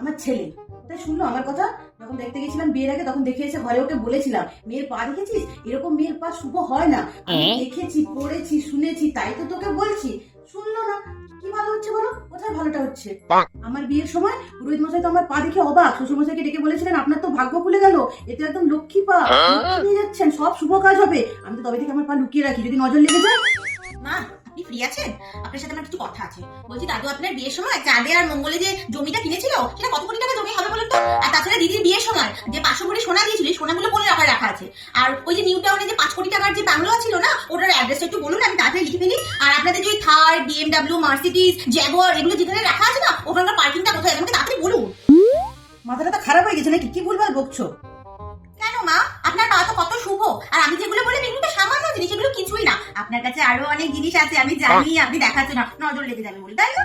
আমার ছেলে তাই শুনলো আমার কথা। যখন দেখতে গেছিলাম বিয়ের আগে তখন দেখে এসে ঘরে ওকে বলেছিলাম, মেয়ের পা দেখেছিস, এরকম মেয়ের পা শুভ হয় না। আমি দেখেছি, পড়েছি, শুনেছি, তাই তো তোকে বলছি। শুনলো না। কি ভালো হচ্ছে বলো? কোথায় ভালোটা হচ্ছে? আমার বিয়ের সময় পুরোহিত মশাই তো আমার পা দেখে অবাক। শ্বশুর মশাইকে ডেকে বলেছিলেন, আপনার তো ভাগ্য খুলে গেল, এতে একদম লক্ষ্মী পা, লক্ষ্মী নিয়ে যাচ্ছেন, সব শুভ কাজ হবে। আমি তো তবে থেকে আমার পা লুকিয়ে রাখি, যদি নজর লেগে যায়। মা, আপনি ফ্রি আছেন? আপনার সাথে আমার কিছু কথা আছে। বলছি, দাদু আপনার বিয়ের সময় চাঁদে আর মঙ্গলে যে জমিটা কিনেছিল, সেটা কত কোটি টাকা জমি হবে বলুন তো? আর তাছাড়া দিদির বিয়ের সময় যে 500 ভরি সোনা দিয়েছিল, এই সোনাগুলো বলে রাখা আছে। আর ওই যে নিউ টাউনে যে 5 কোটি টাকার যে বাংলো ছিল না, ওটার অ্যাড্রেসটা একটু বলুন, আমি তাড়াতাড়ি লিখে ফেলি। আর আপনাদের যে থার, বিএমডব্লিউ, মার্সিডিজ, জ্যাগুয়ার এগুলো যেখানে রাখা আছে না, ওখানকার পার্কিংটা কোথায়, আমাকে তাড়াতাড়ি বলুন। মাথাটা তো খারাপ হয়ে গেছে নাকি? কি ভুলভাল বকছো? কেন মা, আপনার পা তো কত শুভ, আর আমি যেগুলো বললাম এগুলো তো সামান্য জিনিস, এগুলো কিছুই না। আপনার কাছে আরো অনেক জিনিস আছে, আমি জানি। আপনি দেখাচ্ছেন না, নজর লেগে যাবে বলে, তাই না?